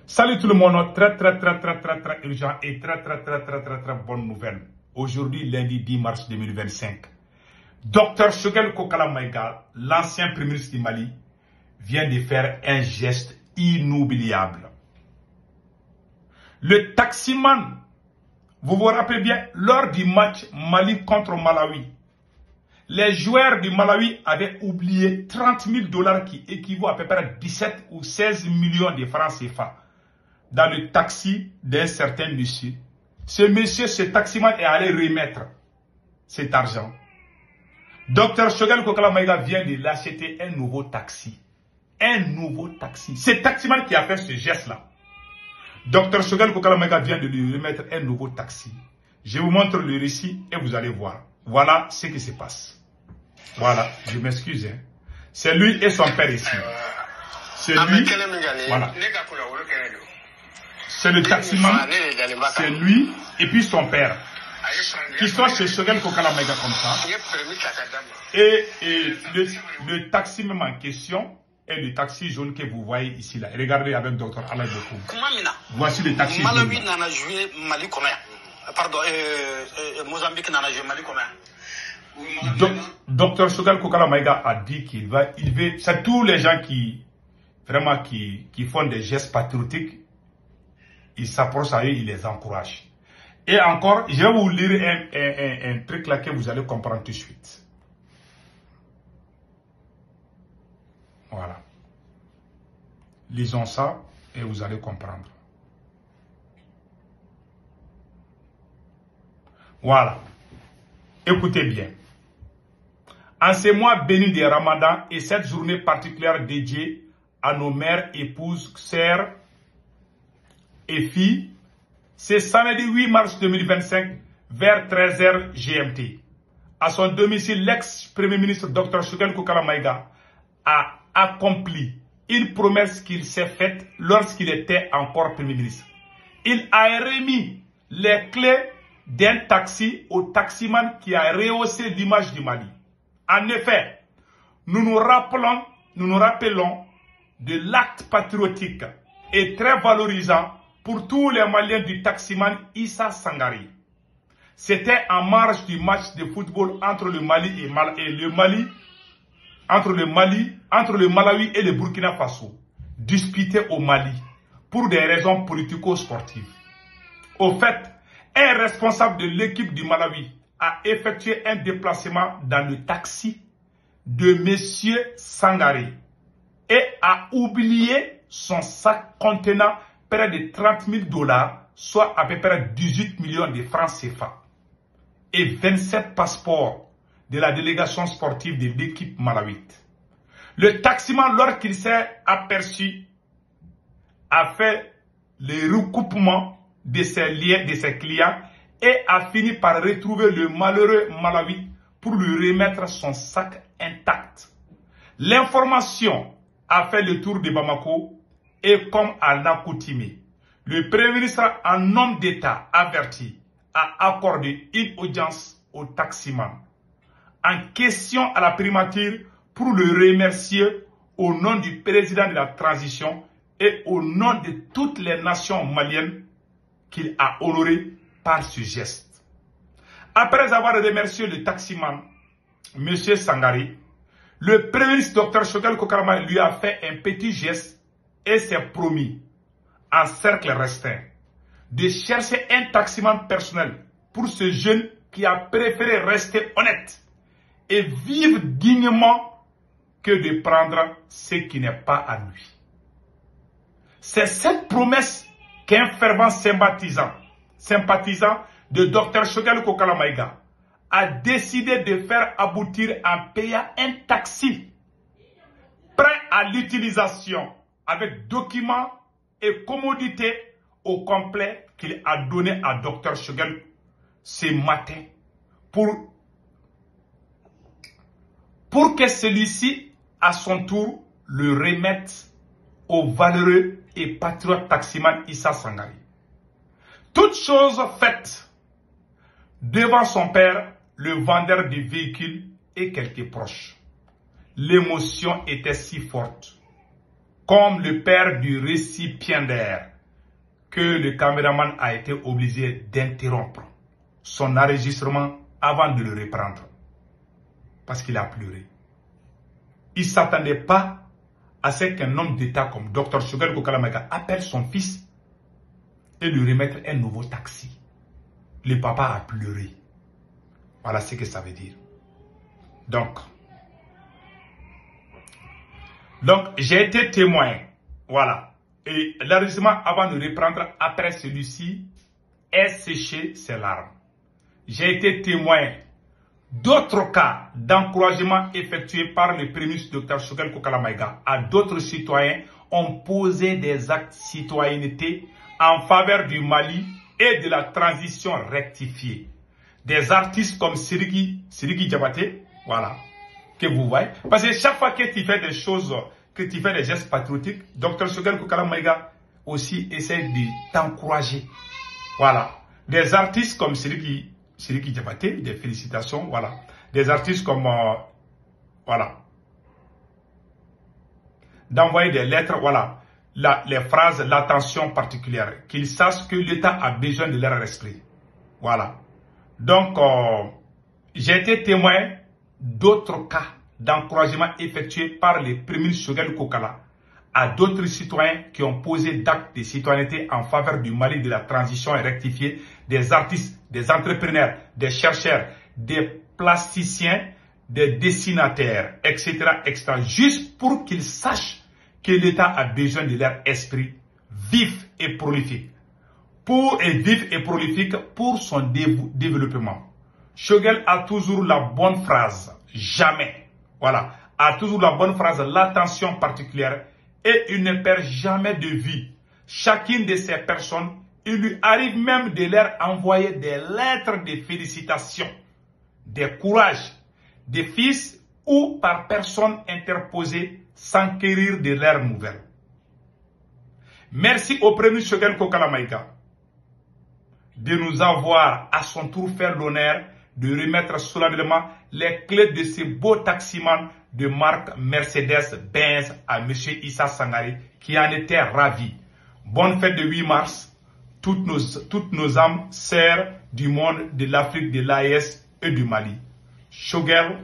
Salut tout le monde, très urgent et très bonne nouvelle. Aujourd'hui, lundi 10 mars 2025, Dr Choguel Kokala Maïga, l'ancien premier ministre du Mali, vient de faire un geste inoubliable. Le taximan, vous vous rappelez bien, lors du match Mali contre Malawi, les joueurs du Malawi avaient oublié 30 000 $ qui équivaut à peu près 17 ou 16 millions de francs CFA dans le taxi d'un certain monsieur. Ce taximan est allé remettre cet argent. Dr Choguel Kokala Maïga vient de l'acheter un nouveau taxi. Un nouveau taxi. C'est taximan qui a fait ce geste-là. Dr Choguel Kokala Maïga vient de lui remettre un nouveau taxi. Je vous montre le récit et vous allez voir. Voilà ce qui se passe. Voilà, je m'excuse. Hein. C'est lui et son père ici. C'est lui. Voilà. C'est le taximan. C'est lui et puis son père. Qui sont chez Choguel Kokala Maïga comme ça. Et le taximan en question est le taxi jaune que vous voyez ici là. Regardez avec Dr Alain Bokou. Voici le taxi jaune. Malawi n'a joué Mali commun. Pardon, Mozambique n'a joué Mali commun. Dr Choguel Kokala Maïga a dit qu'il veut, c'est tous les gens qui font des gestes patriotiques, il s'approche à eux, il les encourage. Et encore, je vais vous lire un truc là que vous allez comprendre tout de suite. Voilà. Lisons ça et vous allez comprendre. Voilà. Écoutez bien. En ces mois bénis des Ramadan et cette journée particulière dédiée à nos mères, épouses, sœurs et filles, c'est samedi 8 mars 2025 vers 13h GMT. À son domicile, l'ex-premier ministre Dr Choguel Kokala Maïga a accompli une promesse qu'il s'est faite lorsqu'il était encore premier ministre. Il a remis les clés d'un taxi au taximan qui a rehaussé l'image du Mali. En effet, nous nous rappelons de l'acte patriotique et très valorisant pour tous les Maliens du taximan Issa Sangari. C'était en marge du match de football entre le Malawi et le Burkina Faso, disputé au Mali pour des raisons politico-sportives. Au fait, un responsable de l'équipe du Malawi a effectué un déplacement dans le taxi de M. Sangari et a oublié son sac contenant près de 30 000 $, soit à peu près 18 millions de francs CFA, et 27 passeports de la délégation sportive de l'équipe malawite. Le taximan, lorsqu'il s'est aperçu, a fait le recoupement de ses clients et a fini par retrouver le malheureux Malawi pour lui remettre son sac intact. L'information a fait le tour de Bamako et comme à l'accoutumée, le Premier ministre en homme d'État averti a accordé une audience au taximan en question à la primature pour le remercier au nom du président de la transition et au nom de toutes les nations maliennes qu'il a honorées par ce geste. Après avoir remercié le taximan, M. Sangari, le Premier ministre Dr Choguel Kokala Maïga lui a fait un petit geste et s'est promis, en cercle restreint, de chercher un taximan personnel pour ce jeune qui a préféré rester honnête et vivre dignement que de prendre ce qui n'est pas à lui. C'est cette promesse qu'un fervent sympathisant de Dr Choguel Kokala Maïga a décidé de faire aboutir en payant un taxi prêt à l'utilisation avec documents et commodités au complet qu'il a donné à Dr Choguel ce matin pour que celui-ci, à son tour, le remette au valeureux et patriote taximan Issa Sangari. Toute chose faite devant son père, le vendeur du véhicule et quelques proches. L'émotion était si forte. Comme le père du récipiendaire que le caméraman a été obligé d'interrompre son enregistrement avant de le reprendre. Parce qu'il a pleuré. Il ne s'attendait pas à ce qu'un homme d'État comme Dr Choguel Kokala Maïga appelle son fils et lui remette un nouveau taxi. Le papa a pleuré. Voilà ce que ça veut dire. Donc j'ai été témoin. Voilà. Et l'enregistrement avant de reprendre après celui-ci est séché ses larmes. J'ai été témoin d'autres cas d'encouragement effectués par le Premier ministre Dr Choguel Kokala Maïga à d'autres citoyens ont posé des actes de citoyenneté en faveur du Mali et de la transition rectifiée. Des artistes comme Siriki Diabaté, voilà, que vous voyez. Parce que chaque fois que tu fais des choses, que tu fais des gestes patriotiques, Dr Choguel Kokala Maïga aussi essaie de t'encourager. Voilà. Des artistes comme Siriki Diabaté, des félicitations, voilà. Des artistes comme, voilà. D'envoyer des lettres, voilà. Les phrases, l'attention particulière. Qu'ils sachent que l'État a besoin de leur esprit. Voilà. Donc, j'ai été témoin d'autres cas d'encouragement effectués par les premiers Choguel Kokala à d'autres citoyens qui ont posé d'actes de citoyenneté en faveur du Mali de la transition rectifiée, des artistes, des entrepreneurs, des chercheurs, des plasticiens, des dessinateurs, etc., etc., juste pour qu'ils sachent que l'État a besoin de leur esprit vif et prolifique. Pour son développement. Choguel a toujours la bonne phrase, jamais. Voilà, a toujours la bonne phrase, l'attention particulière, et il ne perd jamais de vue chacune de ces personnes. Il lui arrive même de leur envoyer des lettres de félicitations, des courages, des fils ou par personnes interposées s'enquérir de leurs nouvelles. Merci au Premier Choguel Kokala Maïga de nous avoir à son tour fait l'honneur de remettre solennellement les clés de ce beau taximan de marque Mercedes-Benz à M. Issa Sangare qui en était ravi. Bonne fête de 8 mars. Toutes nos âmes sœurs du monde, de l'Afrique, de l'AES et du Mali. Choguel,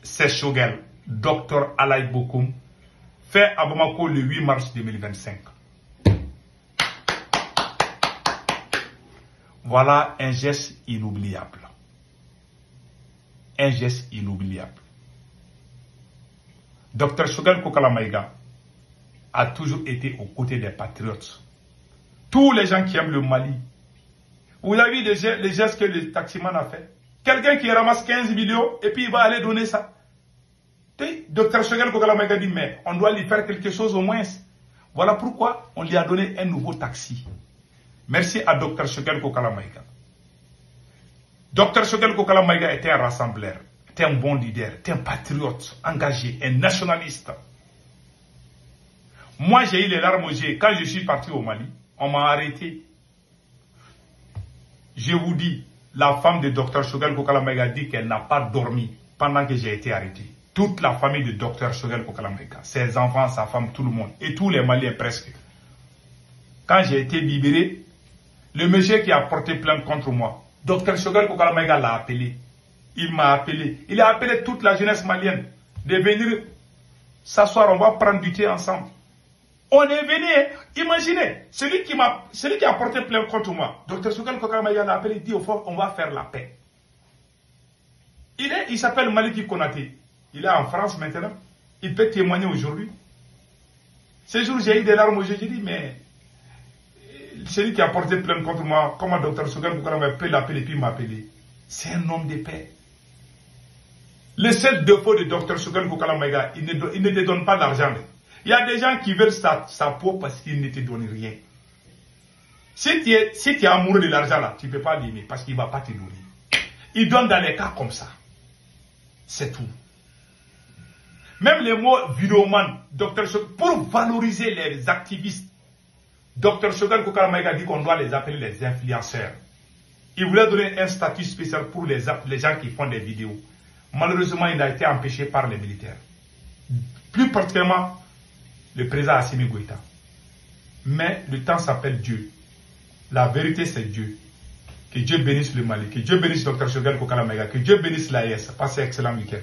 c'est Choguel. Dr Alaï Bokoum, fait à Bamako le 8 mars 2025. Voilà un geste inoubliable. Un geste inoubliable. Dr Choguel Kokala Maïga a toujours été aux côtés des patriotes. Tous les gens qui aiment le Mali. Vous avez vu les gestes que le taximan a fait. Quelqu'un qui ramasse 15 millions et puis il va aller donner ça. Dr Choguel Kokala Maïga dit, mais on doit lui faire quelque chose au moins. Voilà pourquoi on lui a donné un nouveau taxi. Merci à Dr Choguel Kokala Maïga. Dr Choguel Kokala Maïga était un rassembleur, était un bon leader, était un patriote, engagé, un nationaliste. Moi, j'ai eu les larmes aux yeux. Quand je suis parti au Mali, on m'a arrêté. Je vous dis, la femme de Dr Choguel Kokala Maïga dit qu'elle n'a pas dormi pendant que j'ai été arrêté. Toute la famille de Dr Choguel Kokala Maïga, ses enfants, sa femme, tout le monde, et tous les Maliens presque. Quand j'ai été libéré, le monsieur qui a porté plainte contre moi, Dr Choguel Kokala Maïga l'a appelé. Il m'a appelé. Il a appelé toute la jeunesse malienne de venir s'asseoir, on va prendre du thé ensemble. On est venu, imaginez, celui qui a porté plainte contre moi, Dr Choguel Kokala Maïga l'a appelé, il dit au fond, on va faire la paix. Il s'appelle Maliki Konaté. Il est en France maintenant. Il peut témoigner aujourd'hui. Ce jour, j'ai eu des larmes aux yeux. J'ai dit, mais celui qui a porté plainte contre moi, comment Dr Choguel Kokala Maïga peut l'appeler et puis m'appeler? C'est un homme de paix. Le seul défaut de Dr Choguel Kokala Maïga, il ne te donne pas d'argent. Il y a des gens qui veulent sa peau parce qu'il ne te donne rien. Si tu es amoureux de l'argent là, tu ne peux pas l'aimer parce qu'il ne va pas te donner. Il donne dans les cas comme ça. C'est tout. Même les mots vidéoman, Dr Choguel, pour valoriser les activistes, Dr Choguel Kokala Maïga dit qu'on doit les appeler les influenceurs. Il voulait donner un statut spécial pour les gens qui font des vidéos. Malheureusement, il a été empêché par les militaires. Plus particulièrement, le président Assimi Goïta. Mais le temps s'appelle Dieu. La vérité, c'est Dieu. Que Dieu bénisse le Mali, que Dieu bénisse Dr Choguel Kokala Maïga, que Dieu bénisse l'AES. Passez un excellent week-end.